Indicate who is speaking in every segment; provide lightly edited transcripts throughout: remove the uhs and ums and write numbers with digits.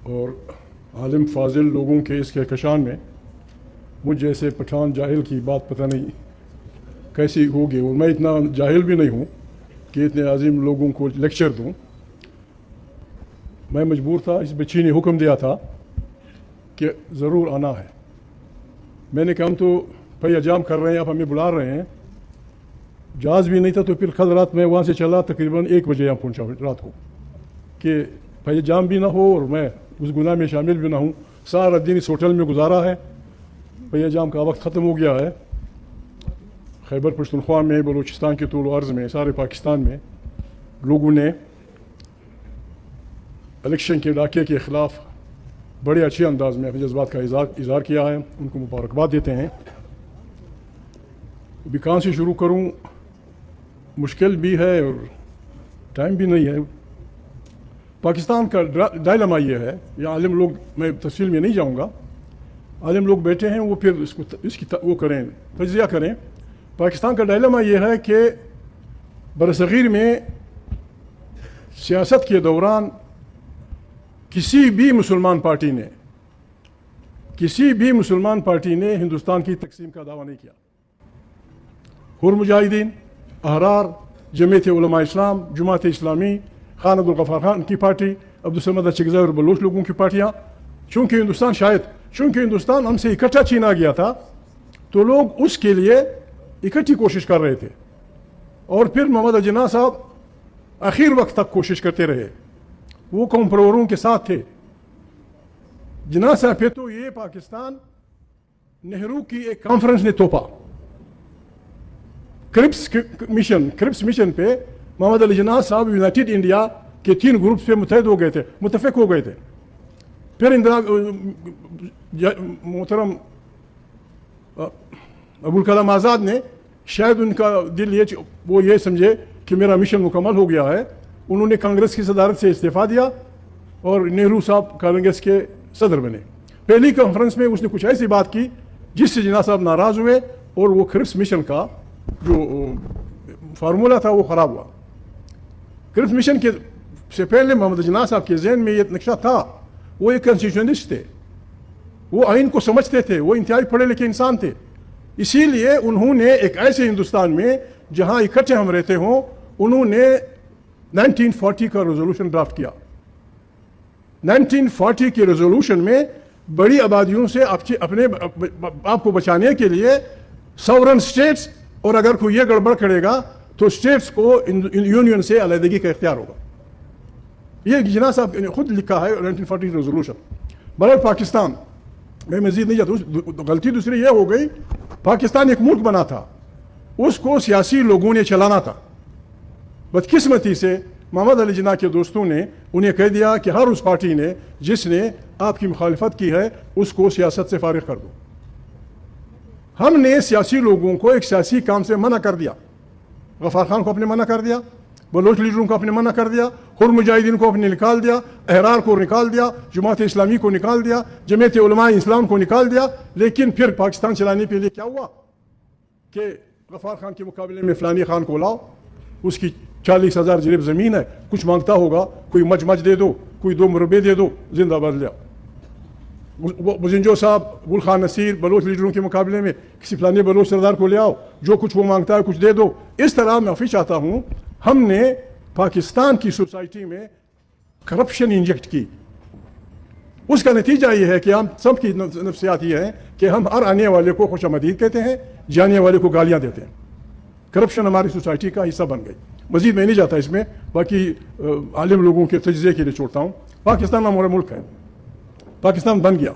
Speaker 1: اور عالم فاضل لوگوں کے اس کہکشان میں مجھ جیسے پٹھان جاہل کی بات پتہ نہیں کیسی ہوگی، اور میں اتنا جاہل بھی نہیں ہوں کہ اتنے عظیم لوگوں کو لیکچر دوں۔ میں مجبور تھا، اس بچی نے حکم دیا تھا کہ ضرور آنا ہے۔ میں نے کہا ہم تو بھائی اجام کر رہے ہیں، آپ ہمیں بلا رہے ہیں، جہاز بھی نہیں تھا، تو پھر کل رات میں وہاں سے چلا تقریباً 1 بجے یہاں پہنچا رات کو، کہ بھائی جام بھی نہ ہو اور میں اس گناہ میں شامل بھی نہ ہوں۔ سارا دن اس ہوٹل میں گزارا ہے، بھیا جام کا وقت ختم ہو گیا ہے۔ خیبر پختونخوا میں، بلوچستان کے طول و عرض میں، سارے پاکستان میں لوگوں نے الیکشن کے ڈاکے کے خلاف بڑے اچھے انداز میں اپنے جذبات کا اظہار کیا ہے، ان کو مبارکباد دیتے ہیں۔ ابھی کہاں سے شروع کروں، مشکل بھی ہے اور ٹائم بھی نہیں ہے۔ پاکستان کا ڈائلما یہ ہے، یا عالم لوگ، میں تفصیل میں نہیں جاؤں گا، عالم لوگ بیٹھے ہیں، وہ پھر اس کی وہ کریں، تجزیہ کریں۔ پاکستان کا ڈائلما یہ ہے کہ برصغیر میں سیاست کے دوران کسی بھی مسلمان پارٹی نے ہندوستان کی تقسیم کا دعویٰ نہیں کیا۔ حر مجاہدین، احرار، جمعیت علماء اسلام، جماعت اسلامی، خان عبدالغفار خان کی پارٹی، عبدالصمد اچکزئی اور بلوچ لوگوں کی پارٹیاں، چونکہ ہندوستان ہم سے اکٹھا چھینا گیا تھا، تو لوگ اس کے لیے اکٹھی کوشش کر رہے تھے، اور پھر محمد جناح صاحب آخر وقت تک کوشش کرتے رہے، وہ قوم پروروں کے ساتھ تھے۔ جناح صاحب پہ تو یہ پاکستان نہرو کی ایک کانفرنس نے توپا، کرپس مشن پہ محمد علی جناح صاحب یونائٹڈ انڈیا کے 3 گروپس پہ متفق ہو گئے تھے۔ پھر محترم ابوالکلام آزاد نے شاید ان کا دل وہ یہ سمجھے کہ میرا مشن مکمل ہو گیا ہے، انہوں نے کانگریس کی صدارت سے استعفیٰ دیا اور نہرو صاحب کانگریس کے صدر بنے۔ پہلی کانفرنس میں اس نے کچھ ایسی بات کی جس سے جناح صاحب ناراض ہوئے، اور وہ کرپس مشن کا جو فارمولا تھا وہ خراب ہوا۔ کرپس مشن کے سے پہلے محمد جناح صاحب کے ذہن میں یہ نقشہ تھا، وہ ایک کانسٹیٹیوشنسٹ تھے، وہ آئین کو سمجھتے تھے، وہ انتہائی پڑھے لکھے انسان تھے۔ اسی لیے انہوں نے ایک ایسے ہندوستان میں جہاں اکٹھے ہم رہتے ہوں، انہوں نے 1940 کا ریزولوشن ڈرافٹ کیا۔ 1940 کے ریزولوشن میں بڑی آبادیوں سے اپنے آپ کو بچانے کے لیے ساورن سٹیٹس، اور اگر کوئی یہ گڑبڑ کرے گا تو سٹیٹس کو یونین سے علیحدگی کا اختیار ہوگا۔ یہ جناح صاحب نے خود لکھا ہے 1940 ریزولوشن۔ برائے پاکستان میں مزید نہیں جاتا، غلطی دوسری یہ ہو گئی، پاکستان ایک ملک بنا تھا، اس کو سیاسی لوگوں نے چلانا تھا۔ بدقسمتی سے محمد علی جناح کے دوستوں نے انہیں کہہ دیا کہ ہر اس پارٹی نے جس نے آپ کی مخالفت کی ہے اس کو سیاست سے فارغ کر دو۔ ہم نے سیاسی لوگوں کو ایک سیاسی کام سے منع کر دیا، غفار خان کو اپنے منع کر دیا، بلوچ لیڈروں کو اپنے منع کر دیا، حر مجاہدین کو اپنے نکال دیا، احرار کو نکال دیا، جماعت اسلامی کو نکال دیا، جمعیت علماء اسلام کو نکال دیا۔ لیکن پھر پاکستان چلانے کے لیے کیا ہوا کہ غفار خان کے مقابلے میں فلانی خان کو لاؤ، اس کی 40,000 جریب زمین ہے، کچھ مانگتا ہوگا، کوئی مچ دے دو، کوئی 2 مربے دے دو، زندہ باد لیا۔ بزنجو صاحب، گل خان نصیر، بلوچ لیڈروں کے مقابلے میں کسی فلانے بلوچ سردار کو لے آؤ، جو کچھ وہ مانگتا ہے کچھ دے دو۔ اس طرح میں معافی چاہتا ہوں، ہم نے پاکستان کی سوسائٹی میں کرپشن انجیکٹ کی۔ اس کا نتیجہ یہ ہے کہ ہم سب کی نفسیات یہ ہے کہ ہم ہر آنے والے کو خوش آمدید کہتے ہیں، جانے والے کو گالیاں دیتے ہیں۔ کرپشن ہماری سوسائٹی کا حصہ بن گئی۔ مزید میں نہیں جاتا اس میں، باقی عالم لوگوں کے تجزیے کے لیے چھوڑتا ہوں۔ پاکستان ہمارا ملک ہے، پاکستان بن گیا،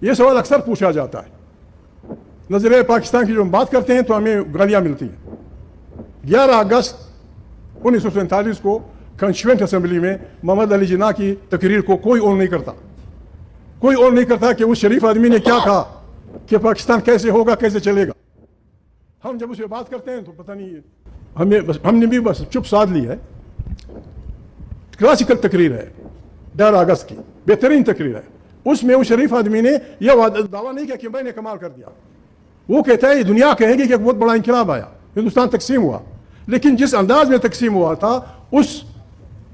Speaker 1: یہ سوال اکثر پوچھا جاتا ہے۔ نظریہ پاکستان کی جو ہم بات کرتے ہیں تو ہمیں گالیاں ملتی ہیں۔ 11 اگست 1947 کو کانسٹیٹوئنٹ اسمبلی میں محمد علی جناح کی تقریر کو کوئی اور نہیں کرتا کہ اس شریف آدمی نے کیا کہا کہ پاکستان کیسے ہوگا، کیسے چلے گا۔ ہم جب اسے بات کرتے ہیں تو پتہ نہیں، ہم نے بھی بس چپ سادھ لی ہے۔ کلاسیکل تقریر ہے 11 اگست کی، بہترین تقریر ہے۔ اس میں اس شریف آدمی نے یہ دعویٰ نہیں کیا کہ میں نے کمال کر دیا، وہ کہتا ہے یہ دنیا کہے گی کہ ایک بہت بڑا انقلاب آیا، ہندوستان تقسیم ہوا، لیکن جس انداز میں تقسیم ہوا تھا اس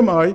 Speaker 1: MI,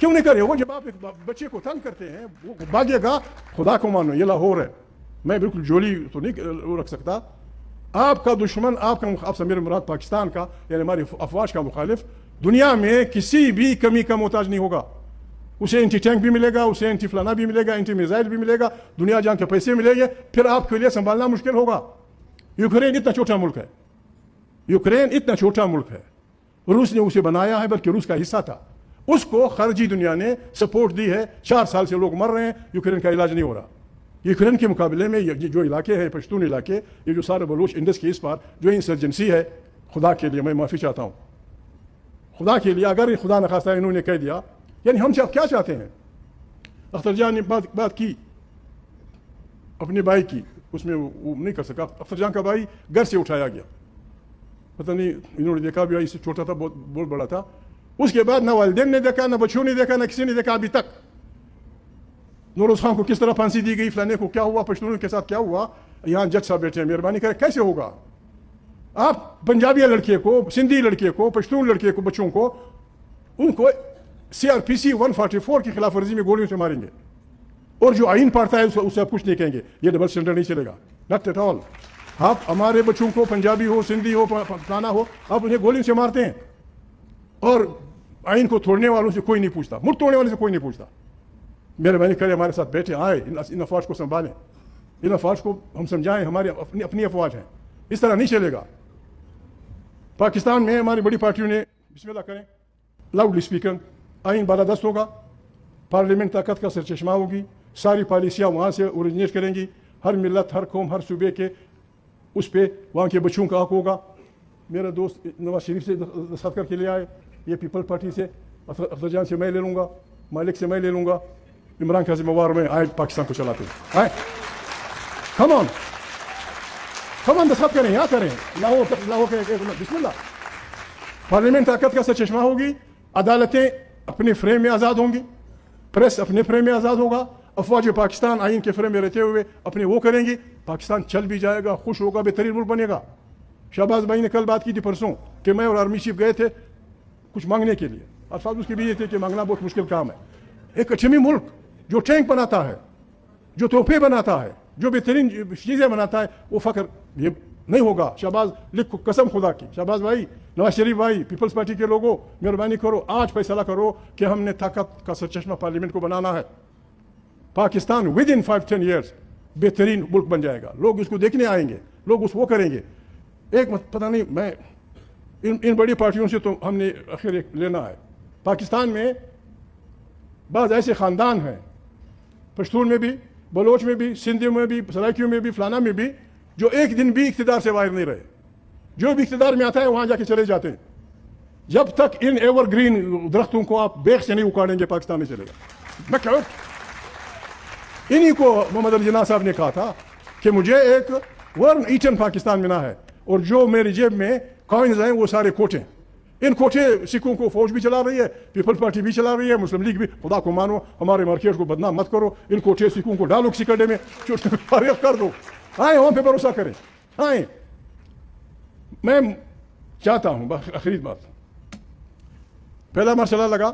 Speaker 1: کیوں نہیں کرے وہ؟ جب آپ ایک بچے کو تنگ کرتے ہیں وہ بھاگے گا. خدا کو مانو یہ لاہور ہے, میں بالکل جولی تو نہیں رکھ سکتا. آپ کا دشمن آپ سے میرے مراد پاکستان کا یعنی ہماری افواج کا مخالف دنیا میں کسی بھی کمی کا محتاج نہیں ہوگا. اسے اینٹی ٹینک بھی ملے گا, اسے اینٹی فلانا بھی ملے گا, اینٹی میزائل بھی ملے گا, دنیا جان کے پیسے ملیں گے, پھر آپ کے لیے سنبھالنا مشکل ہوگا. یوکرین اتنا چھوٹا ملک ہے, یوکرین اتنا چھوٹا ملک ہے, روس نے اسے بنایا ہے بلکہ روس کا حصہ تھا, اس کو خارجی دنیا نے سپورٹ دی ہے. 4 سال سے لوگ مر رہے ہیں, یوکرین کا علاج نہیں ہو رہا. یوکرین کے مقابلے میں جو علاقے ہیں پشتون علاقے, یہ جو سارے بلوچ انڈس کے اس پار جو انسرجنسی ہے, خدا کے لیے میں معافی چاہتا ہوں, خدا کے لیے اگر خدا نخواستہ انہوں نے کہہ دیا, یعنی ہم سے آپ کیا چاہتے ہیں؟ اختر جان نے بات کی اپنے بھائی کی, اس میں وہ نہیں کر سکا. اختر جان کا بھائی گھر سے اٹھایا گیا, پتہ نہیں انہوں نے دیکھا بھی, اس سے چھوٹا تھا, بہت بڑا تھا. اس کے بعد نہ والدین نے دیکھا, نہ بچوں نے دیکھا, نہ کسی نے دیکھا ابھی تک. نوروز خان کو کس طرح پھانسی دی گئی, فلانے کو کیا ہوا, پشتونوں کے ساتھ کیا ہوا. یہاں جج صاحب بیٹھے ہیں, مہربانی کریں کیسے ہوگا؟ آپ پنجابی لڑکے کو, سندھی لڑکے کو, پشتون لڑکے کو, بچوں کو, ان کو CRPC 144 کی خلاف ورزی میں گولیوں سے ماریں گے, اور جو آئین پڑھتا ہے اسے آپ کچھ نہیں کہیں گے. یہ ڈبل اسٹینڈرڈ نہیں چلے گا, ناٹ ایٹ آل. آپ ہمارے بچوں کو, پنجابی ہو, سندھی ہو, فلانا ہو, آپ انہیں گولیوں سے مارتے ہیں, اور آئین کو توڑنے والوں سے کوئی نہیں پوچھتا, ملک توڑنے والے سے کوئی نہیں پوچھتا. مہربانی کرے ہمارے ساتھ بیٹھے, آئے, ان افواج کو سنبھالیں, ان افواج کو ہم سمجھائیں, ہماری اپنی افواج ہیں. اس طرح نہیں چلے گا. پاکستان میں ہماری بڑی پارٹیوں نے, بسم اللہ کریں, لاؤڈلی اسپیکر, آئین بالادست ہوگا, پارلیمنٹ طاقت کا سرچشمہ ہوگی, ساری پالیسیاں وہاں سے اوریجنیٹ کریں گی, ہر ملت, ہر قوم, ہر صوبے کے اس پہ وہاں کے بچوں کا حق ہوگا. میرا دوست نواز شریف سے دستخط کر کے لے آئے, یہ پیپل پارٹی سے, اختر جان سے میں لے لوں گا, مالک سے میں لے لوں گا, عمران کا ذمہ وار میں, آئے پاکستان کو چلاتے ہیں. آئے کم آن دستخط کریں, یہاں کریں, لاہور کے بسم اللہ. پارلیمنٹ طاقت کا سرچشمہ ہوگی, عدالتیں اپنے فریم میں آزاد ہوں گی, پریس اپنے فریم میں آزاد ہوگا, افواج پاکستان آئین کے فریم میں رہتے ہوئے اپنے وہ کریں گی, پاکستان چل بھی جائے گا, خوش ہوگا, بہترین ملک بنے گا. شہباز بھائی نے کل بات کی تھی پرسوں کہ میں اور آرمی چیف گئے تھے کچھ مانگنے کے لیے, الفاظ اس کے بھی یہ تھے کہ مانگنا بہت مشکل کام ہے. ایک اچمی ملک جو ٹینک بناتا ہے, جو توپے بناتا ہے, جو بہترین چیزیں بناتا ہے, وہ فخر یہ نہیں ہوگا. شہباز لکھو, قسم خدا کی, شہباز بھائی, نواز شریف بھائی, پیپلز پارٹی کے لوگوں, مہربانی کرو, آج فیصلہ کرو کہ ہم نے طاقت کا سرچشمہ پارلیمنٹ کو بنانا ہے. پاکستان ود ان 5-10 ایئرس بہترین ملک بن جائے گا. لوگ اس کو دیکھنے آئیں گے, لوگ اس وہ کریں گے. ایک پتہ نہیں, میں ان بڑی پارٹیوں سے تو ہم نے آخر ایک لینا ہے. پاکستان میں بعض ایسے خاندان ہیں, پشتون میں بھی, بلوچ میں بھی, سندھیوں میں بھی, سرائکیوں میں بھی, فلانا میں بھی, جو ایک دن بھی اقتدار سے باہر نہیں رہے. جو بھی اقتدار میں آتا ہے وہاں جا کے چلے جاتے ہیں. جب تک ان ایور گرین درختوں کو آپ بیخ سے نہیں اکاڑیں گے پاکستان نہیں چلے گا. میں کہوں انہی کو محمد علی جناح صاحب نے کہا تھا کہ مجھے ایک ورن ایٹن پاکستان ملا ہے, اور جو میری جیب میں کوائنز ہیں وہ سارے کوٹے. ان کوٹے سکھوں کو فوج بھی چلا رہی ہے, پیپل پارٹی بھی چلا رہی ہے, مسلم لیگ بھی. خدا کو مانو, ہمارے مارکیٹ کو بدنام مت کرو. ان کوٹے سکھوں کو ڈالو کسی کڈے میں, فارغ کر دو. آئیں وہاں پہ بھروسہ کریں, آئیں. میں چاہتا ہوں آخری بات, پہلا مرحلہ لگا,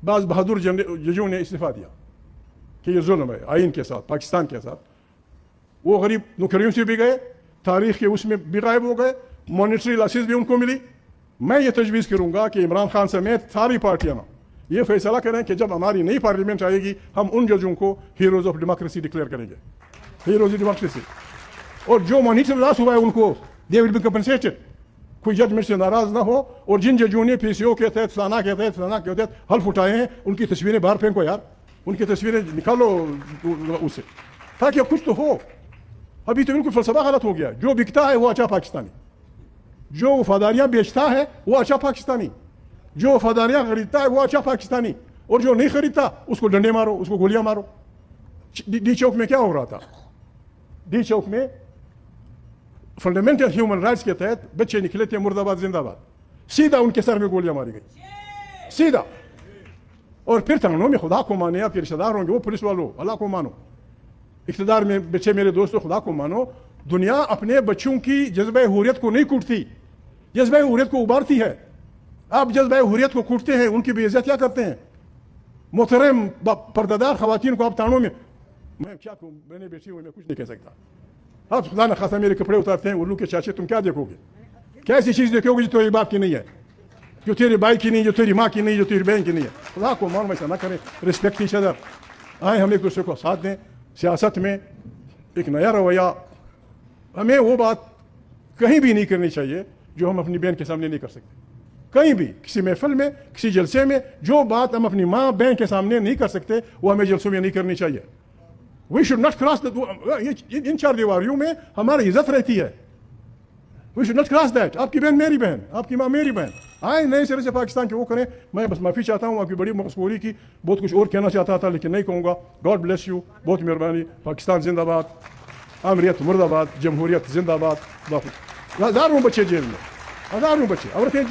Speaker 1: بعض بہادر ججوں نے استعفیٰ دیا کہ یہ ظلم ہے آئین کے ساتھ, پاکستان کے ساتھ. وہ غریب نوکریوں سے بھی گئے, تاریخ کے اس میں بھی غائب ہو گئے, مانیٹری لاسز بھی ان کو ملی. میں یہ تجویز کروں گا کہ عمران خان سمیت ساری پارٹیاں یہ فیصلہ کریں کہ جب ہماری نئی پارلیمنٹ آئے گی ہم ان ججوں کو ہیروز آف ڈیموکریسی ڈکلیئر کریں گے, ہیروز آف ڈیموکریسی. اور جو مانیٹری لاس ہوا ہے ان کو دے ول بی کمپنسیٹڈ. کوئی ججمنٹ سے ناراض نہ ہو. اور جن ججوں نے PCO کے تحت, فلانا کے تحت, فلانا کے تحت حلف اٹھائے ہیں, ان کی تصویریں باہر پھینکو یار, ان کی تصویریں نکالو اس سے, تاکہ کچھ تو ہو. ابھی تو بالکل فلسفہ غلط ہو گیا. جو بکتا ہے وہ اچھا پاکستانی, جو وفاداریاں بیچتا ہے وہ اچھا پاکستانی, جو وفاداریاں خریدتا ہے وہ اچھا پاکستانی, اور جو نہیں خریدتا اس کو ڈنڈے مارو, اس کو گولیاں مارو. ڈی چوک میں کیا ہو رہا تھا؟ ڈی چوک میں فنڈامنٹل ہیومن رائٹس کے تحت بچے نکلے تھے, مرد آباد زندہ باد, سیدھا ان کے سر میں گولیاں ماری گئی, سیدھا. اور پھر تھانوں میں خدا کو مانے, آپ کے رشتہ دار ہوں گے وہ پولیس والوں, اللہ کو مانو. اقتدار میں بچے میرے دوستوں, خدا کو مانو. دنیا اپنے بچوں کی جذبہ حریت کو نہیں کوٹتی, جذبہ حریت کو ابارتی ہے. آپ جذبہ حریت کو کوٹتے ہیں, ان کی بے عزت کیا کرتے ہیں. محترم پردادار خواتین کو آپ تانوں میں کیا کہوں, میں نے بیٹھی ہوئی میں کچھ نہیں کہہ سکتا. آپ خدا نخواستہ میرے کپڑے اتارتے ہیں الو کے چاچے, تم کیا دیکھو گے, کیسی چیز دیکھو گے جو تیرے باپ کی نہیں ہے, جو تیرے بھائی کی نہیں, جو تیری ماں کی نہیں, جو تیری بہن کی نہیں ہے. خدا کو مان ویسا نہ کریں. Respect each other. آئیں ہم ایک دوسرے کو ساتھ دیں. سیاست میں ایک نیا رویہ, ہمیں وہ بات کہیں بھی نہیں کرنی چاہیے جو ہم اپنی بہن کے سامنے نہیں کر سکتے. کہیں بھی, کسی محفل میں, کسی جلسے میں, جو بات ہم اپنی ماں بہن کے سامنے نہیں کر سکتے وہ ہمیں جلسوں میں نہیں کرنی چاہیے. وی شوڈ ناٹ کراس ان چار دیواریوں میں ہماری عزت رہتی ہے. We should not cross that. آپ کی بہن میری بہن, آپ کی ماں میری بہن. آئیں نئے سرے سے پاکستان کے وہ کریں. میں بس معافی چاہتا ہوں آپ کی بڑی مقصوری کی, بہت کچھ اور کہنا چاہتا تھا لیکن نہیں کہوں گا. گاڈ بلیس یو, بہت مہربانی. پاکستان زندہ باد, آمریت مرد آباد, جمہوریت زندہ باد. ہزاروں بچے جیل میں, ہزاروں بچے. عورتیں